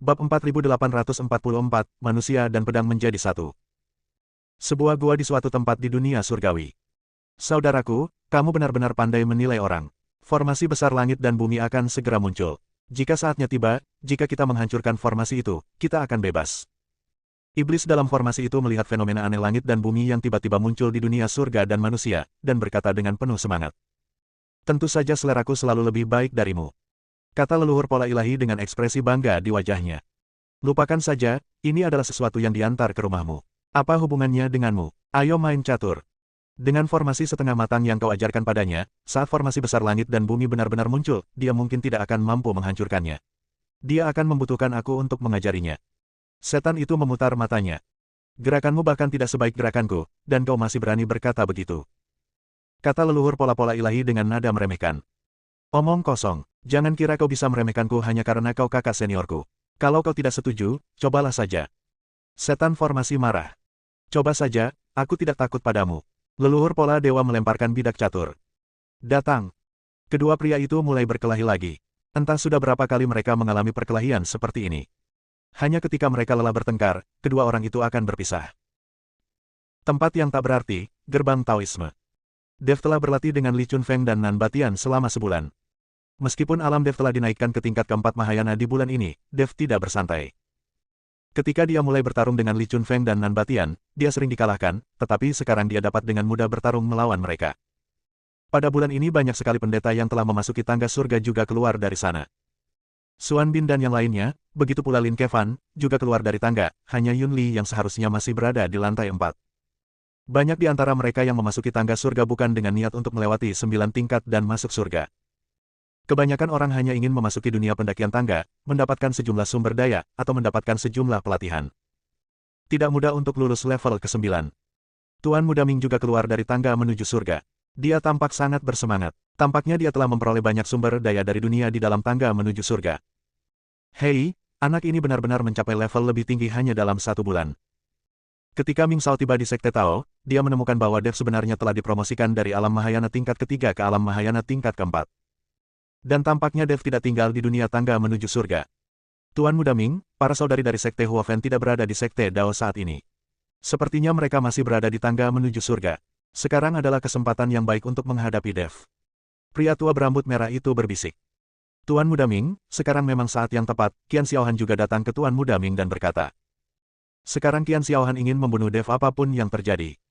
Bab 4844, Manusia dan Pedang Menjadi Satu. Sebuah gua di suatu tempat di dunia surgawi. Saudaraku, kamu benar-benar pandai menilai orang. Formasi besar langit dan bumi akan segera muncul. Jika saatnya tiba, jika kita menghancurkan formasi itu, kita akan bebas. Iblis dalam formasi itu melihat fenomena aneh langit dan bumi yang tiba-tiba muncul di dunia surga dan manusia, dan berkata dengan penuh semangat. Tentu saja seleraku selalu lebih baik darimu. Kata leluhur pola ilahi dengan ekspresi bangga di wajahnya. Lupakan saja, ini adalah sesuatu yang diantar ke rumahmu. Apa hubungannya denganmu? Ayo main catur. Dengan formasi setengah matang yang kau ajarkan padanya, saat formasi besar langit dan bumi benar-benar muncul, dia mungkin tidak akan mampu menghancurkannya. Dia akan membutuhkan aku untuk mengajarinya. Setan itu memutar matanya. Gerakanmu bahkan tidak sebaik gerakanku, dan kau masih berani berkata begitu. Kata leluhur pola-pola ilahi dengan nada meremehkan. Omong kosong, jangan kira kau bisa meremehkanku hanya karena kau kakak seniorku. Kalau kau tidak setuju, cobalah saja. Setan formasi marah. Coba saja, aku tidak takut padamu. Leluhur pola dewa melemparkan bidak catur. Datang. Kedua pria itu mulai berkelahi lagi. Entah sudah berapa kali mereka mengalami perkelahian seperti ini. Hanya ketika mereka lelah bertengkar, kedua orang itu akan berpisah. Tempat yang tak berarti, gerbang Taoisme. Dev telah berlatih dengan Li Chunfeng dan Nan Batian selama sebulan. Meskipun alam Dev telah dinaikkan ke tingkat keempat Mahayana di bulan ini, Dev tidak bersantai. Ketika dia mulai bertarung dengan Li Chunfeng dan Nan Batian, dia sering dikalahkan, tetapi sekarang dia dapat dengan mudah bertarung melawan mereka. Pada bulan ini banyak sekali pendeta yang telah memasuki tangga surga juga keluar dari sana. Xuan Bin dan yang lainnya, begitu pula Lin Kevan, juga keluar dari tangga, hanya Yun Li yang seharusnya masih berada di lantai 4. Banyak di antara mereka yang memasuki tangga surga bukan dengan niat untuk melewati 9 tingkat dan masuk surga. Kebanyakan orang hanya ingin memasuki dunia pendakian tangga, mendapatkan sejumlah sumber daya, atau mendapatkan sejumlah pelatihan. Tidak mudah untuk lulus level ke-9. Tuan Muda Ming juga keluar dari tangga menuju surga. Dia tampak sangat bersemangat. Tampaknya dia telah memperoleh banyak sumber daya dari dunia di dalam tangga menuju surga. Hei, anak ini benar-benar mencapai level lebih tinggi hanya dalam 1 bulan. Ketika Ming Sao tiba di Sekte Tao, dia menemukan bahwa Dev sebenarnya telah dipromosikan dari alam Mahayana tingkat ketiga ke alam Mahayana tingkat keempat. Dan tampaknya Dev tidak tinggal di dunia tangga menuju surga. Tuan Muda Ming, para saudari dari Sekte Huofen tidak berada di Sekte Dao saat ini. Sepertinya mereka masih berada di tangga menuju surga. Sekarang adalah kesempatan yang baik untuk menghadapi Dev. Pria tua berambut merah itu berbisik. Tuan Muda Ming, sekarang memang saat yang tepat. Qian Xiaohan juga datang ke Tuan Muda Ming dan berkata. Sekarang Qian Xiaohan ingin membunuh Dev apapun yang terjadi.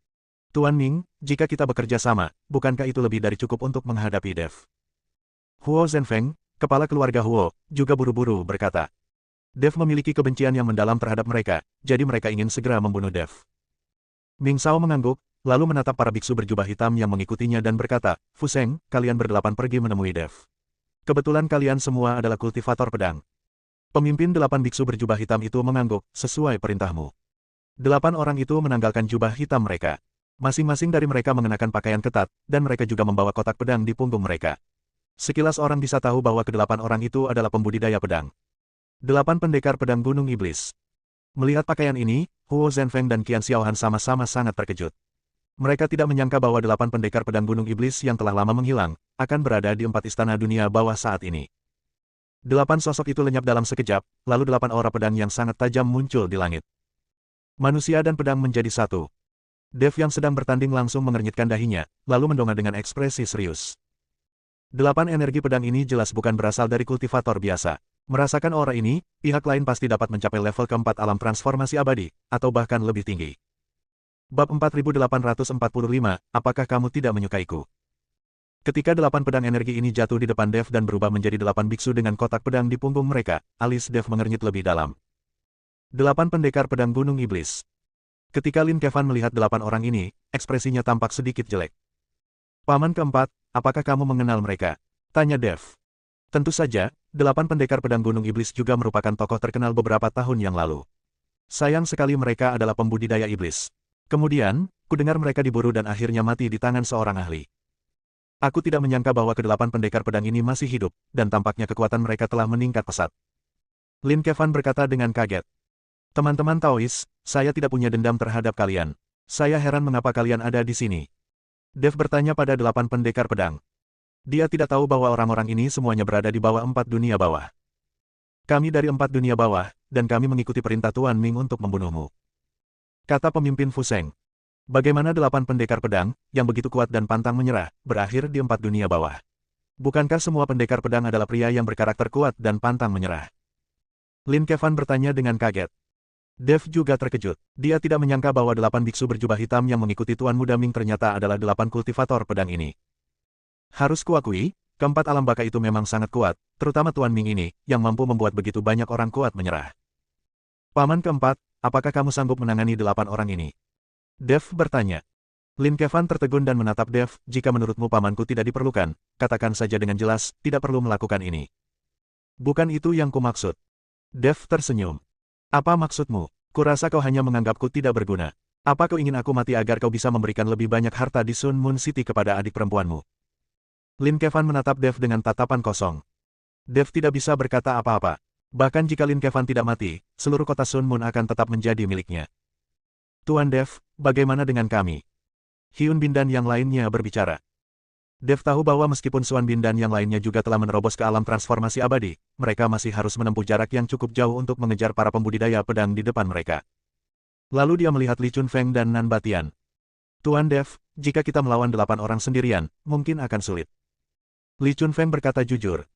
Tuan Ming, jika kita bekerja sama, bukankah itu lebih dari cukup untuk menghadapi Dev? Huo Zhenfeng, kepala keluarga Huo, juga buru-buru berkata. Dev memiliki kebencian yang mendalam terhadap mereka, jadi mereka ingin segera membunuh Dev. Ming Sao mengangguk, lalu menatap para biksu berjubah hitam yang mengikutinya dan berkata, Fuseng, kalian berdelapan pergi menemui Dev. Kebetulan kalian semua adalah kultivator pedang. Pemimpin 8 biksu berjubah hitam itu mengangguk, sesuai perintahmu. 8 orang itu menanggalkan jubah hitam mereka. Masing-masing dari mereka mengenakan pakaian ketat, dan mereka juga membawa kotak pedang di punggung mereka. Sekilas orang bisa tahu bahwa ke-8 orang itu adalah pembudidaya pedang. 8 pendekar pedang Gunung Iblis. Melihat pakaian ini, Huo Zhenfeng dan Qian Xiaohan sama-sama sangat terkejut. Mereka tidak menyangka bahwa 8 pendekar pedang Gunung Iblis yang telah lama menghilang, akan berada di 4 istana dunia bawah saat ini. 8 sosok itu lenyap dalam sekejap, lalu 8 aura pedang yang sangat tajam muncul di langit. Manusia dan pedang menjadi satu. Dev yang sedang bertanding langsung mengernyitkan dahinya, lalu mendongak dengan ekspresi serius. 8 energi pedang ini jelas bukan berasal dari kultivator biasa. Merasakan aura ini, pihak lain pasti dapat mencapai level keempat alam transformasi abadi, atau bahkan lebih tinggi. Bab 4845, apakah kamu tidak menyukaiku? Ketika 8 pedang energi ini jatuh di depan Dev dan berubah menjadi 8 biksu dengan kotak pedang di punggung mereka, alis Dev mengernyit lebih dalam. 8 pendekar pedang Gunung Iblis. Ketika Lin Kevan melihat 8 orang ini, ekspresinya tampak sedikit jelek. Paman keempat, apakah kamu mengenal mereka? Tanya Dev. Tentu saja, 8 pendekar pedang Gunung Iblis juga merupakan tokoh terkenal beberapa tahun yang lalu. Sayang sekali mereka adalah pembudidaya iblis. Kemudian, kudengar mereka diburu dan akhirnya mati di tangan seorang ahli. Aku tidak menyangka bahwa ke-8 pendekar pedang ini masih hidup, dan tampaknya kekuatan mereka telah meningkat pesat. Lin Kevan berkata dengan kaget. Teman-teman Taois, saya tidak punya dendam terhadap kalian. Saya heran mengapa kalian ada di sini. Dev bertanya pada 8 pendekar pedang. Dia tidak tahu bahwa orang-orang ini semuanya berada di bawah 4 dunia bawah. Kami dari 4 dunia bawah, dan kami mengikuti perintah Tuan Ming untuk membunuhmu. Kata pemimpin Fuseng. Bagaimana 8 pendekar pedang, yang begitu kuat dan pantang menyerah, berakhir di 4 dunia bawah? Bukankah semua pendekar pedang adalah pria yang berkarakter kuat dan pantang menyerah? Lin Kevan bertanya dengan kaget. Dev juga terkejut. Dia tidak menyangka bahwa 8 biksu berjubah hitam yang mengikuti Tuan Muda Ming ternyata adalah 8 kultivator pedang ini. Harus kuakui, keempat alam baka itu memang sangat kuat, terutama Tuan Ming ini, yang mampu membuat begitu banyak orang kuat menyerah. Paman keempat, apakah kamu sanggup menangani 8 orang ini? Dev bertanya. Lin Kevan tertegun dan menatap Dev, jika menurutmu pamanku tidak diperlukan, katakan saja dengan jelas, tidak perlu melakukan ini. Bukan itu yang kumaksud. Dev tersenyum. Apa maksudmu? Kurasa kau hanya menganggapku tidak berguna. Apa kau ingin aku mati agar kau bisa memberikan lebih banyak harta di Sun Moon City kepada adik perempuanmu? Lin Kevan menatap Dev dengan tatapan kosong. Dev tidak bisa berkata apa-apa. Bahkan jika Lin Kevan tidak mati, seluruh kota Sun Moon akan tetap menjadi miliknya. Tuan Dev, bagaimana dengan kami? Hyun Bin dan yang lainnya berbicara. Dev tahu bahwa meskipun Suan Bin dan yang lainnya juga telah menerobos ke alam transformasi abadi, mereka masih harus menempuh jarak yang cukup jauh untuk mengejar para pembudidaya pedang di depan mereka. Lalu dia melihat Li Chunfeng dan Nan Batian. Tuan Dev, jika kita melawan 8 orang sendirian, mungkin akan sulit. Li Chunfeng berkata jujur.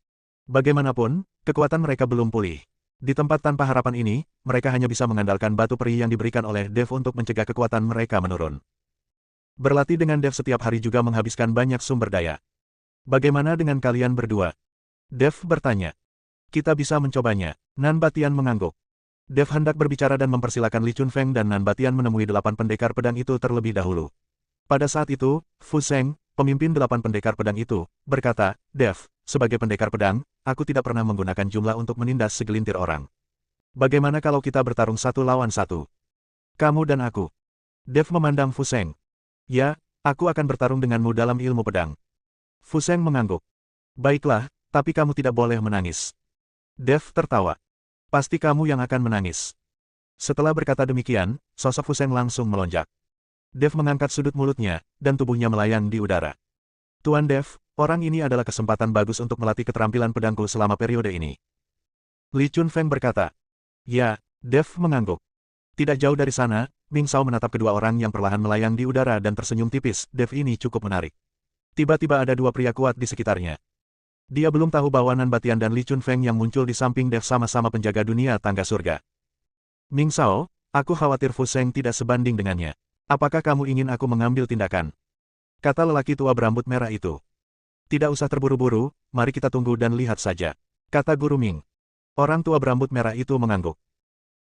Bagaimanapun, kekuatan mereka belum pulih. Di tempat tanpa harapan ini, mereka hanya bisa mengandalkan batu peri yang diberikan oleh Dev untuk mencegah kekuatan mereka menurun. Berlatih dengan Dev setiap hari juga menghabiskan banyak sumber daya. Bagaimana dengan kalian berdua? Dev bertanya. Kita bisa mencobanya. Nan Batian mengangguk. Dev hendak berbicara dan mempersilakan Li Chunfeng dan Nan Batian menemui 8 pendekar pedang itu terlebih dahulu. Pada saat itu, Fuseng, pemimpin 8 pendekar pedang itu, berkata, Dev, sebagai pendekar pedang, aku tidak pernah menggunakan jumlah untuk menindas segelintir orang. Bagaimana kalau kita bertarung 1 lawan 1? Kamu dan aku. Dev memandang Fuseng. Ya, aku akan bertarung denganmu dalam ilmu pedang. Fuseng mengangguk. Baiklah, tapi kamu tidak boleh menangis. Dev tertawa. Pasti kamu yang akan menangis. Setelah berkata demikian, sosok Fuseng langsung melonjak. Dev mengangkat sudut mulutnya, dan tubuhnya melayang di udara. Tuan Dev, orang ini adalah kesempatan bagus untuk melatih keterampilan pedangku selama periode ini. Li Chunfeng berkata. Ya, Dev mengangguk. Tidak jauh dari sana, Ming Shao menatap kedua orang yang perlahan melayang di udara dan tersenyum tipis. Dev ini cukup menarik. Tiba-tiba ada 2 pria kuat di sekitarnya. Dia belum tahu bahwa Nan Batian dan Li Chunfeng yang muncul di samping Dev sama-sama penjaga dunia tangga surga. Ming Shao, aku khawatir Fuseng tidak sebanding dengannya. Apakah kamu ingin aku mengambil tindakan? Kata lelaki tua berambut merah itu. Tidak usah terburu-buru, mari kita tunggu dan lihat saja. Kata Guru Ming. Orang tua berambut merah itu mengangguk.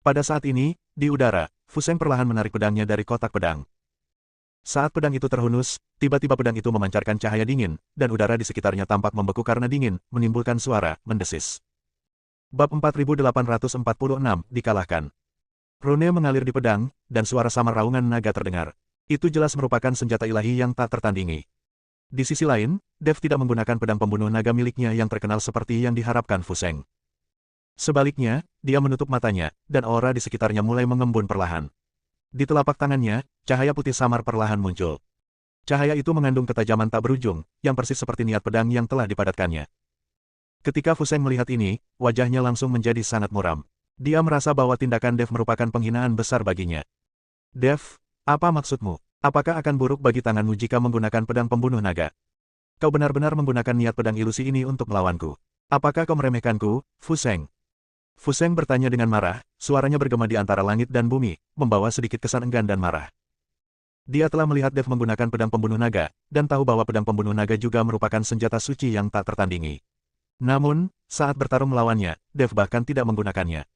Pada saat ini, di udara, Fuseng perlahan menarik pedangnya dari kotak pedang. Saat pedang itu terhunus, tiba-tiba pedang itu memancarkan cahaya dingin, dan udara di sekitarnya tampak membeku karena dingin, menimbulkan suara mendesis. Bab 4846 dikalahkan. Rune mengalir di pedang, dan suara samar raungan naga terdengar. Itu jelas merupakan senjata ilahi yang tak tertandingi. Di sisi lain, Dev tidak menggunakan pedang pembunuh naga miliknya yang terkenal seperti yang diharapkan Fuseng. Sebaliknya, dia menutup matanya, dan aura di sekitarnya mulai mengembun perlahan. Di telapak tangannya, cahaya putih samar perlahan muncul. Cahaya itu mengandung ketajaman tak berujung, yang persis seperti niat pedang yang telah dipadatkannya. Ketika Fuseng melihat ini, wajahnya langsung menjadi sangat muram. Dia merasa bahwa tindakan Dev merupakan penghinaan besar baginya. Dev, apa maksudmu? Apakah akan buruk bagi tanganmu jika menggunakan pedang pembunuh naga? Kau benar-benar menggunakan niat pedang ilusi ini untuk melawanku. Apakah kau meremehkanku, Fuseng? Fuseng bertanya dengan marah, suaranya bergema di antara langit dan bumi, membawa sedikit kesan enggan dan marah. Dia telah melihat Dev menggunakan pedang pembunuh naga, dan tahu bahwa pedang pembunuh naga juga merupakan senjata suci yang tak tertandingi. Namun, saat bertarung melawannya, Dev bahkan tidak menggunakannya.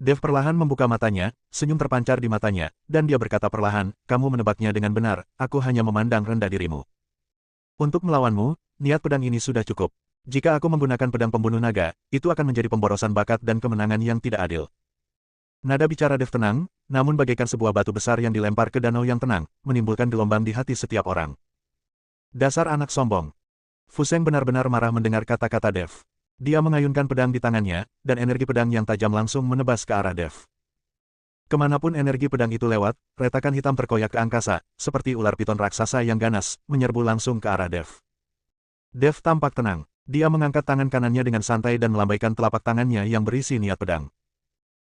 Dev perlahan membuka matanya, senyum terpancar di matanya, dan dia berkata perlahan, kamu menebaknya dengan benar, aku hanya memandang rendah dirimu. Untuk melawanmu, niat pedang ini sudah cukup. Jika aku menggunakan pedang pembunuh naga, itu akan menjadi pemborosan bakat dan kemenangan yang tidak adil. Nada bicara Dev tenang, namun bagaikan sebuah batu besar yang dilempar ke danau yang tenang, menimbulkan gelombang di hati setiap orang. Dasar anak sombong. Fuseng benar-benar marah mendengar kata-kata Dev. Dia mengayunkan pedang di tangannya, dan energi pedang yang tajam langsung menebas ke arah Dev. Kemanapun energi pedang itu lewat, retakan hitam terkoyak ke angkasa, seperti ular piton raksasa yang ganas, menyerbu langsung ke arah Dev. Dev tampak tenang. Dia mengangkat tangan kanannya dengan santai dan melambaikan telapak tangannya yang berisi niat pedang.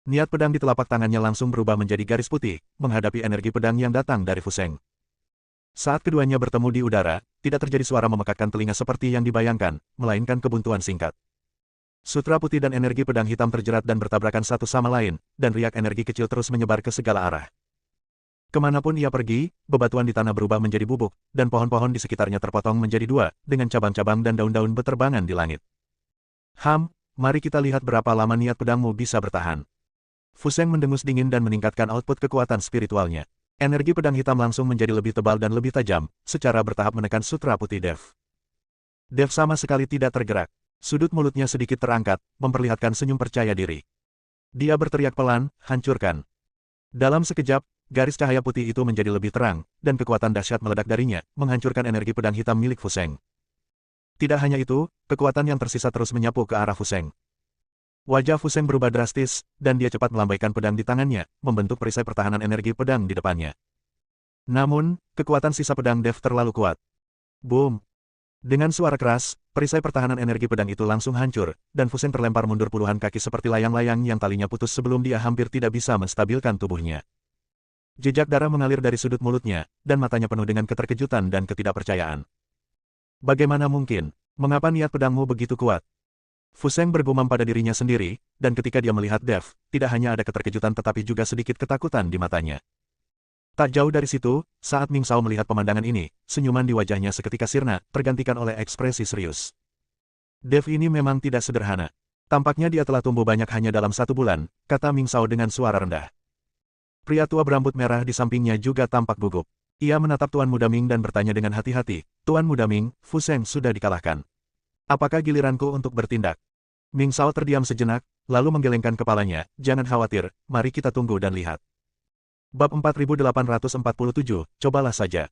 Niat pedang di telapak tangannya langsung berubah menjadi garis putih, menghadapi energi pedang yang datang dari Fu Seng. Saat keduanya bertemu di udara, tidak terjadi suara memekakkan telinga seperti yang dibayangkan, melainkan kebuntuan singkat. Sutra putih dan energi pedang hitam terjerat dan bertabrakan satu sama lain, dan riak energi kecil terus menyebar ke segala arah. Kemanapun ia pergi, bebatuan di tanah berubah menjadi bubuk, dan pohon-pohon di sekitarnya terpotong menjadi dua, dengan cabang-cabang dan daun-daun beterbangan di langit. Mari kita lihat berapa lama niat pedangmu bisa bertahan. Fu Seng mendengus dingin dan meningkatkan output kekuatan spiritualnya. Energi pedang hitam langsung menjadi lebih tebal dan lebih tajam, secara bertahap menekan sutra putih Dev. Dev sama sekali tidak tergerak. Sudut mulutnya sedikit terangkat, memperlihatkan senyum percaya diri. Dia berteriak pelan, hancurkan. Dalam sekejap, garis cahaya putih itu menjadi lebih terang, dan kekuatan dahsyat meledak darinya, menghancurkan energi pedang hitam milik Fu Seng. Tidak hanya itu, kekuatan yang tersisa terus menyapu ke arah Fu Seng. Wajah Fu Seng berubah drastis, dan dia cepat melambaikan pedang di tangannya, membentuk perisai pertahanan energi pedang di depannya. Namun, kekuatan sisa pedang Dev terlalu kuat. Boom! Dengan suara keras, perisai pertahanan energi pedang itu langsung hancur, dan Fu Seng terlempar mundur puluhan kaki seperti layang-layang yang talinya putus sebelum dia hampir tidak bisa menstabilkan tubuhnya. Jejak darah mengalir dari sudut mulutnya, dan matanya penuh dengan keterkejutan dan ketidakpercayaan. Bagaimana mungkin? Mengapa niat pedangmu begitu kuat? Fu Seng bergumam pada dirinya sendiri, dan ketika dia melihat Dev, tidak hanya ada keterkejutan tetapi juga sedikit ketakutan di matanya. Tak jauh dari situ, saat Ming Shao melihat pemandangan ini, senyuman di wajahnya seketika sirna, tergantikan oleh ekspresi serius. Dev ini memang tidak sederhana. Tampaknya dia telah tumbuh banyak hanya dalam 1 bulan, kata Ming Shao dengan suara rendah. Pria tua berambut merah di sampingnya juga tampak gugup. Ia menatap Tuan Muda Ming dan bertanya dengan hati-hati, Tuan Muda Ming, Fu Seng sudah dikalahkan. Apakah giliranku untuk bertindak? Ming Shao terdiam sejenak, lalu menggelengkan kepalanya, jangan khawatir, mari kita tunggu dan lihat. Bab 4847, cobalah saja.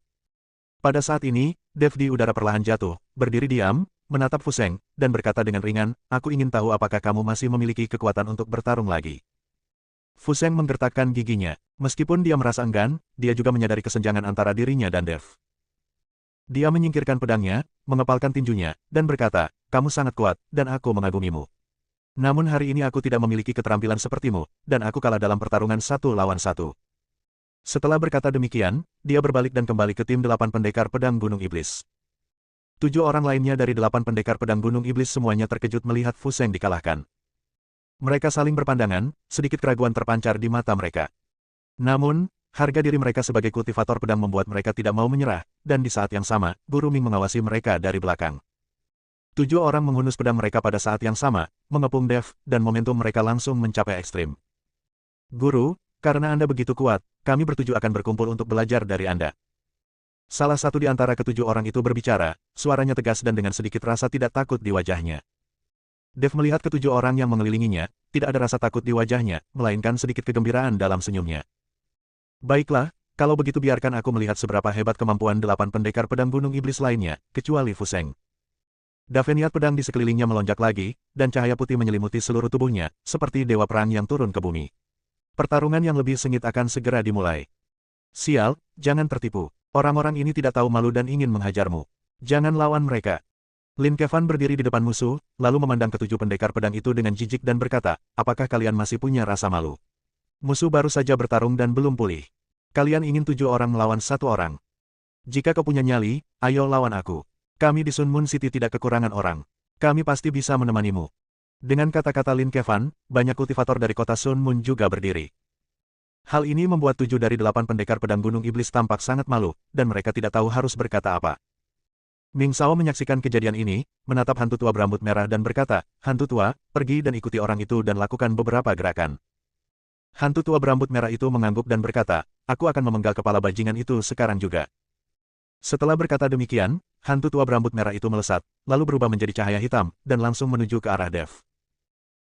Pada saat ini, Dev di udara perlahan jatuh, berdiri diam, menatap Fu Seng, dan berkata dengan ringan, aku ingin tahu apakah kamu masih memiliki kekuatan untuk bertarung lagi. Fu Seng menggertakkan giginya, meskipun dia merasa enggan, dia juga menyadari kesenjangan antara dirinya dan Dev. Dia menyingkirkan pedangnya, mengepalkan tinjunya, dan berkata, kamu sangat kuat, dan aku mengagumimu. Namun hari ini aku tidak memiliki keterampilan sepertimu, dan aku kalah dalam pertarungan 1 lawan 1. Setelah berkata demikian, dia berbalik dan kembali ke tim 8 pendekar pedang Gunung Iblis. 7 orang lainnya dari 8 pendekar pedang Gunung Iblis semuanya terkejut melihat Fu Seng dikalahkan. Mereka saling berpandangan, sedikit keraguan terpancar di mata mereka. Namun, harga diri mereka sebagai kultivator pedang membuat mereka tidak mau menyerah, dan di saat yang sama, Guru Ming mengawasi mereka dari belakang. 7 orang menghunus pedang mereka pada saat yang sama, mengepung Dev, dan momentum mereka langsung mencapai ekstrim. Guru, karena Anda begitu kuat, kami bertujuh akan berkumpul untuk belajar dari Anda. Salah satu di antara ketujuh orang itu berbicara, suaranya tegas dan dengan sedikit rasa tidak takut di wajahnya. Dev melihat ketujuh orang yang mengelilinginya, tidak ada rasa takut di wajahnya, melainkan sedikit kegembiraan dalam senyumnya. Baiklah, kalau begitu biarkan aku melihat seberapa hebat kemampuan 8 pendekar pedang Gunung Iblis lainnya, kecuali Fu Seng. Daveniat pedang di sekelilingnya melonjak lagi, dan cahaya putih menyelimuti seluruh tubuhnya, seperti dewa perang yang turun ke bumi. Pertarungan yang lebih sengit akan segera dimulai. Sial, jangan tertipu. Orang-orang ini tidak tahu malu dan ingin menghajarmu. Jangan lawan mereka. Lin Kevan berdiri di depan musuh, lalu memandang ketujuh pendekar pedang itu dengan jijik dan berkata, apakah kalian masih punya rasa malu? Musuh baru saja bertarung dan belum pulih. Kalian ingin 7 orang melawan 1 orang. Jika kau punya nyali, ayo lawan aku. Kami di Sun Moon City tidak kekurangan orang. Kami pasti bisa menemanimu. Dengan kata-kata Lin Kevan, banyak kultivator dari kota Sun Moon juga berdiri. Hal ini membuat 7 dari 8 pendekar pedang Gunung Iblis tampak sangat malu, dan mereka tidak tahu harus berkata apa. Ming Shao menyaksikan kejadian ini, menatap hantu tua berambut merah dan berkata, hantu tua, pergi dan ikuti orang itu dan lakukan beberapa gerakan. Hantu tua berambut merah itu mengangguk dan berkata, aku akan memenggal kepala bajingan itu sekarang juga. Setelah berkata demikian, hantu tua berambut merah itu melesat, lalu berubah menjadi cahaya hitam, dan langsung menuju ke arah Dev.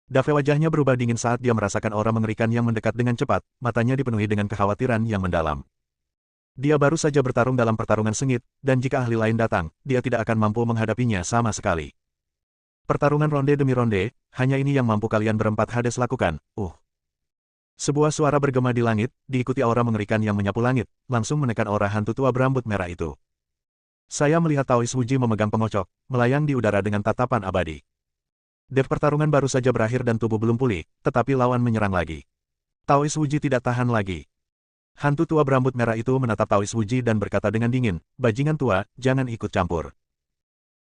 Dave wajahnya berubah dingin saat dia merasakan aura mengerikan yang mendekat dengan cepat, matanya dipenuhi dengan kekhawatiran yang mendalam. Dia baru saja bertarung dalam pertarungan sengit, dan jika ahli lain datang, dia tidak akan mampu menghadapinya sama sekali. Pertarungan ronde demi ronde, hanya ini yang mampu kalian berempat Hades lakukan, Sebuah suara bergema di langit, diikuti aura mengerikan yang menyapu langit, langsung menekan aura hantu tua berambut merah itu. Saya melihat Taois Wuji memegang pengocok, melayang di udara dengan tatapan abadi. Dev pertarungan baru saja berakhir dan tubuh belum pulih, tetapi lawan menyerang lagi. Taois Wuji tidak tahan lagi. Hantu tua berambut merah itu menatap Taois Wuji dan berkata dengan dingin, "Bajingan tua, jangan ikut campur.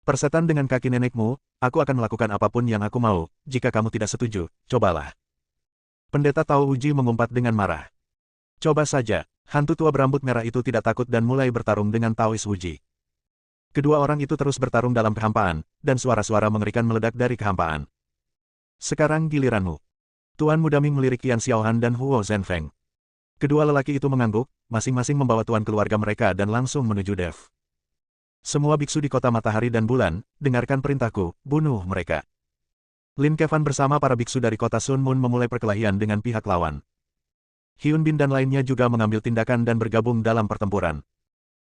Persetan dengan kaki nenekmu, aku akan melakukan apapun yang aku mau, jika kamu tidak setuju, cobalah." Pendeta Tao Wuji mengumpat dengan marah. Coba saja, hantu tua berambut merah itu tidak takut dan mulai bertarung dengan Taois Wuji. Kedua orang itu terus bertarung dalam kehampaan, dan suara-suara mengerikan meledak dari kehampaan. Sekarang giliranmu. Tuan Muda Ming melirik Qian Xiaohan dan Huo Zhenfeng. Kedua lelaki itu mengangguk, masing-masing membawa tuan keluarga mereka dan langsung menuju Dev. Semua biksu di kota Matahari dan Bulan, dengarkan perintahku, bunuh mereka. Lin Kevan bersama para biksu dari kota Sun Moon memulai perkelahian dengan pihak lawan. Hyun Bin dan lainnya juga mengambil tindakan dan bergabung dalam pertempuran.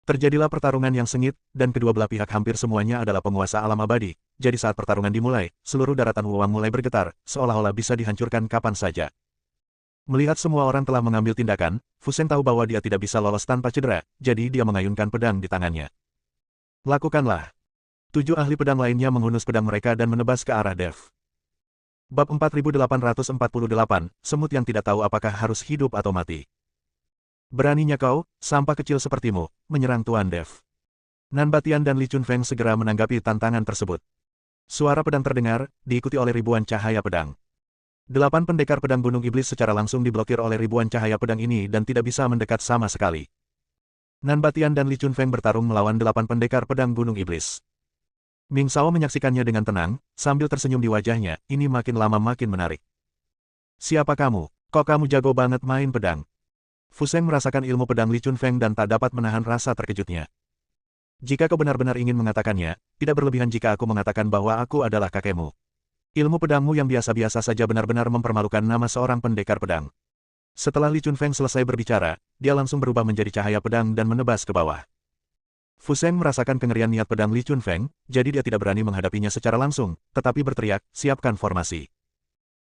Terjadilah pertarungan yang sengit, dan kedua belah pihak hampir semuanya adalah penguasa alam abadi, jadi saat pertarungan dimulai, seluruh daratan Wuwang mulai bergetar, seolah-olah bisa dihancurkan kapan saja. Melihat semua orang telah mengambil tindakan, Fu Seng tahu bahwa dia tidak bisa lolos tanpa cedera, jadi dia mengayunkan pedang di tangannya. Lakukanlah. 7 ahli pedang lainnya menghunus pedang mereka dan menebas ke arah Dev. Bab 4848, Semut yang tidak tahu apakah harus hidup atau mati. Beraninya kau, sampah kecil sepertimu, menyerang Tuan Dev. Nan Batian dan Li Chunfeng segera menanggapi tantangan tersebut. Suara pedang terdengar, diikuti oleh ribuan cahaya pedang. 8 pendekar pedang Gunung Iblis secara langsung diblokir oleh ribuan cahaya pedang ini dan tidak bisa mendekat sama sekali. Nan Batian dan Li Chunfeng bertarung melawan 8 pendekar pedang Gunung Iblis. Ming Shao menyaksikannya dengan tenang, sambil tersenyum di wajahnya, ini makin lama makin menarik. Siapa kamu? Kok kamu jago banget main pedang? Fu Seng merasakan ilmu pedang Li Chunfeng dan tak dapat menahan rasa terkejutnya. Jika kau benar-benar ingin mengatakannya, tidak berlebihan jika aku mengatakan bahwa aku adalah kakekmu. Ilmu pedangmu yang biasa-biasa saja benar-benar mempermalukan nama seorang pendekar pedang. Setelah Li Chunfeng selesai berbicara, dia langsung berubah menjadi cahaya pedang dan menebas ke bawah. Fu Seng merasakan kengerian niat pedang Li Chunfeng, jadi dia tidak berani menghadapinya secara langsung, tetapi berteriak, siapkan formasi.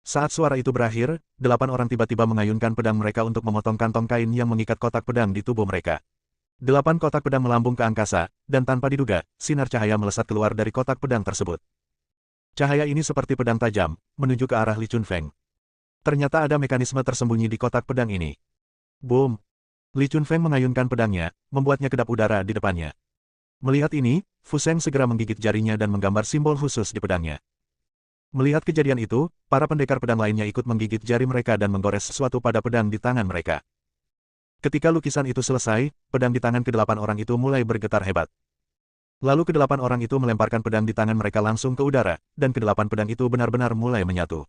Saat suara itu berakhir, 8 orang tiba-tiba mengayunkan pedang mereka untuk memotong kantong kain yang mengikat kotak pedang di tubuh mereka. 8 kotak pedang melambung ke angkasa, dan tanpa diduga, sinar cahaya melesat keluar dari kotak pedang tersebut. Cahaya ini seperti pedang tajam, menuju ke arah Li Chunfeng. Ternyata ada mekanisme tersembunyi di kotak pedang ini. Boom! Li Chunfeng mengayunkan pedangnya, membuatnya kedap udara di depannya. Melihat ini, Fu Seng segera menggigit jarinya dan menggambar simbol khusus di pedangnya. Melihat kejadian itu, para pendekar pedang lainnya ikut menggigit jari mereka dan menggores sesuatu pada pedang di tangan mereka. Ketika lukisan itu selesai, pedang di tangan ke-8 orang itu mulai bergetar hebat. Lalu ke-8 orang itu melemparkan pedang di tangan mereka langsung ke udara, dan ke-8 pedang itu benar-benar mulai menyatu.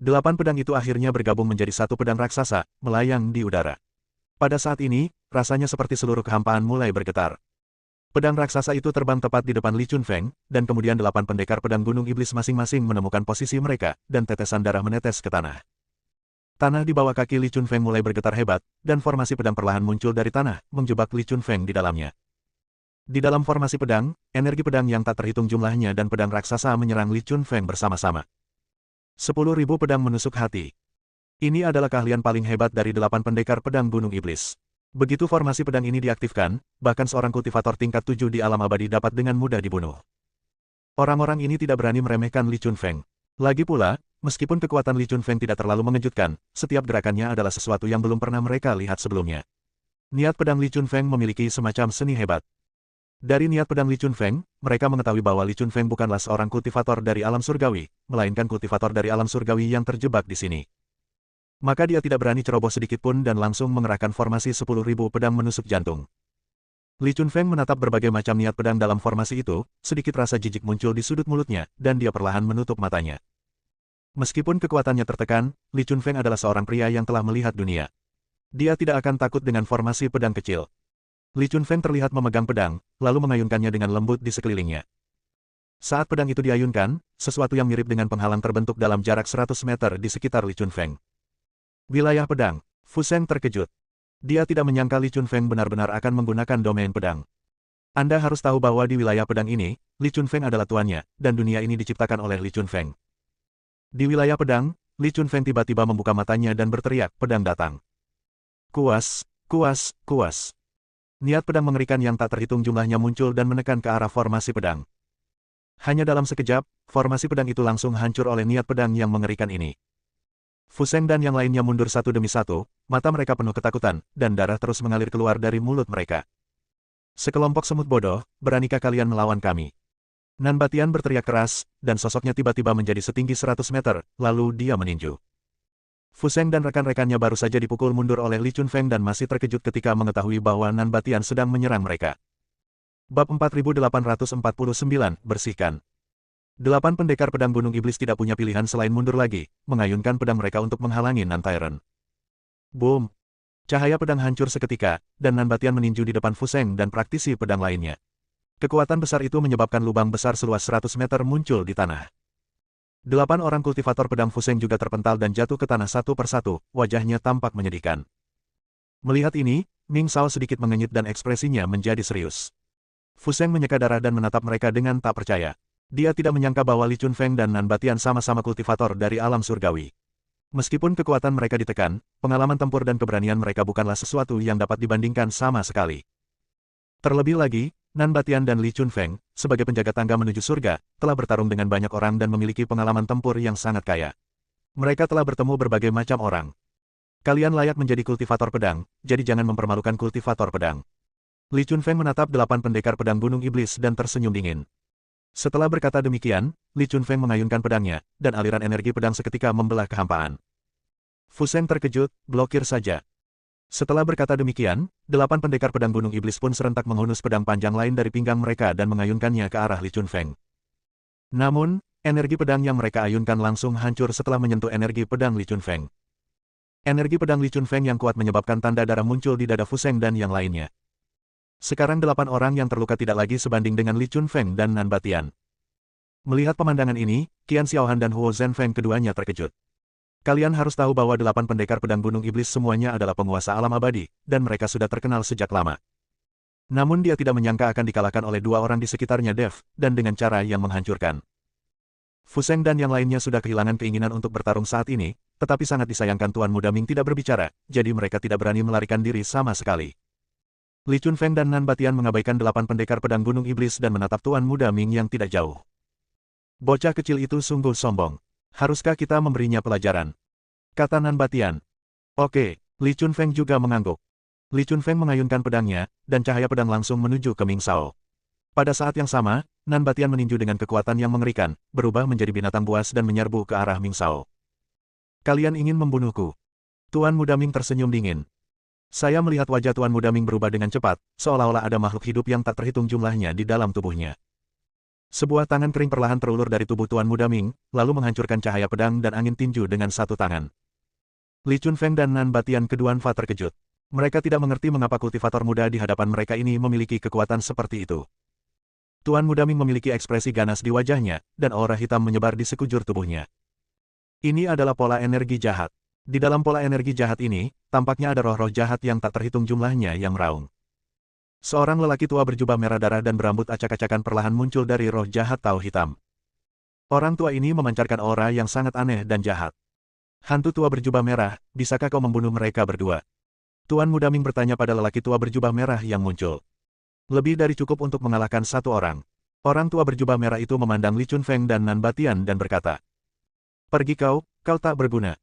8 pedang itu akhirnya bergabung menjadi satu pedang raksasa, melayang di udara. Pada saat ini, rasanya seperti seluruh kehampaan mulai bergetar. Pedang raksasa itu terbang tepat di depan Li Chunfeng, dan kemudian 8 pendekar pedang Gunung Iblis masing-masing menemukan posisi mereka, dan tetesan darah menetes ke tanah. Tanah di bawah kaki Li Chunfeng mulai bergetar hebat, dan formasi pedang perlahan muncul dari tanah, menjebak Li Chunfeng di dalamnya. Di dalam formasi pedang, energi pedang yang tak terhitung jumlahnya dan pedang raksasa menyerang Li Chunfeng bersama-sama. 10.000 pedang menusuk hati. Ini adalah keahlian paling hebat dari 8 pendekar pedang Gunung Iblis. Begitu formasi pedang ini diaktifkan, bahkan seorang kultivator tingkat 7 di alam abadi dapat dengan mudah dibunuh. Orang-orang ini tidak berani meremehkan Li Chunfeng. Lagi pula, meskipun kekuatan Li Chunfeng tidak terlalu mengejutkan, setiap gerakannya adalah sesuatu yang belum pernah mereka lihat sebelumnya. Niat pedang Li Chunfeng memiliki semacam seni hebat. Dari niat pedang Li Chunfeng, mereka mengetahui bahwa Li Chunfeng bukanlah seorang kultivator dari alam surgawi, melainkan kultivator dari alam surgawi yang terjebak di sini. Maka dia tidak berani ceroboh sedikitpun dan langsung mengerahkan formasi 10.000 pedang menusuk jantung. Li Chunfeng menatap berbagai macam niat pedang dalam formasi itu, sedikit rasa jijik muncul di sudut mulutnya, dan dia perlahan menutup matanya. Meskipun kekuatannya tertekan, Li Chunfeng adalah seorang pria yang telah melihat dunia. Dia tidak akan takut dengan formasi pedang kecil. Li Chunfeng terlihat memegang pedang, lalu mengayunkannya dengan lembut di sekelilingnya. Saat pedang itu diayunkan, sesuatu yang mirip dengan penghalang terbentuk dalam jarak 100 meter di sekitar Li Chunfeng. Wilayah pedang. Fu Seng terkejut. Dia tidak menyangka Li Chunfeng benar-benar akan menggunakan domain pedang. Anda harus tahu bahwa di wilayah pedang ini, Li Chunfeng adalah tuannya, dan dunia ini diciptakan oleh Li Chunfeng. Di wilayah pedang, Li Chunfeng tiba-tiba membuka matanya dan berteriak, pedang datang. Kuas, kuas, kuas. Niat pedang mengerikan yang tak terhitung jumlahnya muncul dan menekan ke arah formasi pedang. Hanya dalam sekejap, formasi pedang itu langsung hancur oleh niat pedang yang mengerikan ini. Fu Seng dan yang lainnya mundur satu demi satu, mata mereka penuh ketakutan, dan darah terus mengalir keluar dari mulut mereka. Sekelompok semut bodoh, beranikah kalian melawan kami? Nan Batian berteriak keras, dan sosoknya tiba-tiba menjadi setinggi 100 meter, lalu dia meninju. Fu Seng dan rekan-rekannya baru saja dipukul mundur oleh Li Chunfeng dan masih terkejut ketika mengetahui bahwa Nan Batian sedang menyerang mereka. Bab 4849, bersihkan. 8 pendekar pedang Gunung Iblis tidak punya pilihan selain mundur lagi, mengayunkan pedang mereka untuk menghalangi Nan Tyrant. Boom! Cahaya pedang hancur seketika, dan Nan Batian meninju di depan Fu Seng dan praktisi pedang lainnya. Kekuatan besar itu menyebabkan lubang besar seluas 100 meter muncul di tanah. 8 orang kultivator pedang Fu Seng juga terpental dan jatuh ke tanah satu persatu, wajahnya tampak menyedihkan. Melihat ini, Ming Shao sedikit mengenyit dan ekspresinya menjadi serius. Fu Seng menyeka darah dan menatap mereka dengan tak percaya. Dia tidak menyangka bahwa Li Chunfeng dan Nan Batian sama-sama kultivator dari alam surgawi. Meskipun kekuatan mereka ditekan, pengalaman tempur dan keberanian mereka bukanlah sesuatu yang dapat dibandingkan sama sekali. Terlebih lagi, Nan Batian dan Li Chunfeng, sebagai penjaga tangga menuju surga, telah bertarung dengan banyak orang dan memiliki pengalaman tempur yang sangat kaya. Mereka telah bertemu berbagai macam orang. Kalian layak menjadi kultivator pedang, jadi jangan mempermalukan kultivator pedang. Li Chunfeng menatap 8 pendekar pedang Gunung Iblis dan tersenyum dingin. Setelah berkata demikian, Li Chunfeng mengayunkan pedangnya, dan aliran energi pedang seketika membelah kehampaan. Fu Seng terkejut, blokir saja. Setelah berkata demikian, 8 pendekar pedang Gunung Iblis pun serentak menghunus pedang panjang lain dari pinggang mereka dan mengayunkannya ke arah Li Chunfeng. Namun, energi pedang yang mereka ayunkan langsung hancur setelah menyentuh energi pedang Li Chunfeng. Energi pedang Li Chunfeng yang kuat menyebabkan tanda darah muncul di dada Fu Seng dan yang lainnya. Sekarang 8 orang yang terluka tidak lagi sebanding dengan Li Chunfeng dan Nan Batian. Melihat pemandangan ini, Qian Xiaohan dan Huo Zhenfeng keduanya terkejut. Kalian harus tahu bahwa 8 pendekar pedang Gunung Iblis semuanya adalah penguasa alam abadi, dan mereka sudah terkenal sejak lama. Namun dia tidak menyangka akan dikalahkan oleh 2 orang di sekitarnya Dev, dan dengan cara yang menghancurkan. Fu Seng dan yang lainnya sudah kehilangan keinginan untuk bertarung saat ini, tetapi sangat disayangkan Tuan Muda Ming tidak berbicara, jadi mereka tidak berani melarikan diri sama sekali. Li Chunfeng dan Nan Batian mengabaikan 8 pendekar pedang Gunung Iblis dan menatap Tuan Muda Ming yang tidak jauh. Bocah kecil itu sungguh sombong. Haruskah kita memberinya pelajaran? Kata Nan Batian. Oke, Li Chunfeng juga mengangguk. Li Chunfeng mengayunkan pedangnya, dan cahaya pedang langsung menuju ke Ming Shao. Pada saat yang sama, Nan Batian meninju dengan kekuatan yang mengerikan, berubah menjadi binatang buas dan menyerbu ke arah Ming Shao. Kalian ingin membunuhku? Tuan Muda Ming tersenyum dingin. Saya melihat wajah Tuan Muda Ming berubah dengan cepat, seolah-olah ada makhluk hidup yang tak terhitung jumlahnya di dalam tubuhnya. Sebuah tangan kering perlahan terulur dari tubuh Tuan Muda Ming, lalu menghancurkan cahaya pedang dan angin tinju dengan satu tangan. Li Chunfeng dan Nan Batian kedua terkejut. Mereka tidak mengerti mengapa kultivator muda di hadapan mereka ini memiliki kekuatan seperti itu. Tuan Muda Ming memiliki ekspresi ganas di wajahnya, dan aura hitam menyebar di sekujur tubuhnya. Ini adalah pola energi jahat. Di dalam pola energi jahat ini, tampaknya ada roh-roh jahat yang tak terhitung jumlahnya yang meraung. Seorang lelaki tua berjubah merah darah dan berambut acak-acakan perlahan muncul dari roh jahat Tao Hitam. Orang tua ini memancarkan aura yang sangat aneh dan jahat. Hantu tua berjubah merah, bisakah kau membunuh mereka berdua? Tuan Muda Ming bertanya pada lelaki tua berjubah merah yang muncul. Lebih dari cukup untuk mengalahkan satu orang. Orang tua berjubah merah itu memandang Li Chunfeng dan Nan Batian dan berkata, "Pergi kau tak berguna."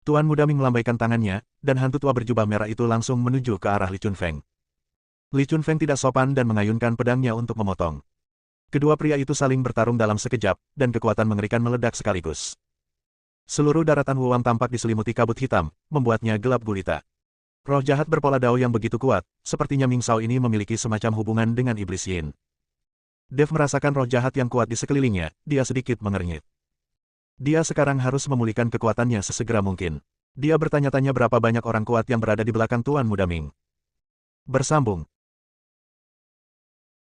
Tuan Muda Ming melambaikan tangannya, dan hantu tua berjubah merah itu langsung menuju ke arah Li Chunfeng. Li Chunfeng tidak sopan dan mengayunkan pedangnya untuk memotong. Kedua pria itu saling bertarung dalam sekejap, dan kekuatan mengerikan meledak sekaligus. Seluruh daratan Wuwang tampak diselimuti kabut hitam, membuatnya gelap gulita. Roh jahat berpola dao yang begitu kuat, sepertinya Ming Shao ini memiliki semacam hubungan dengan iblis Yin. Dev merasakan roh jahat yang kuat di sekelilingnya, dia sedikit mengernyit. Dia sekarang harus memulihkan kekuatannya sesegera mungkin. Dia bertanya-tanya berapa banyak orang kuat yang berada di belakang Tuan Muda Ming. Bersambung.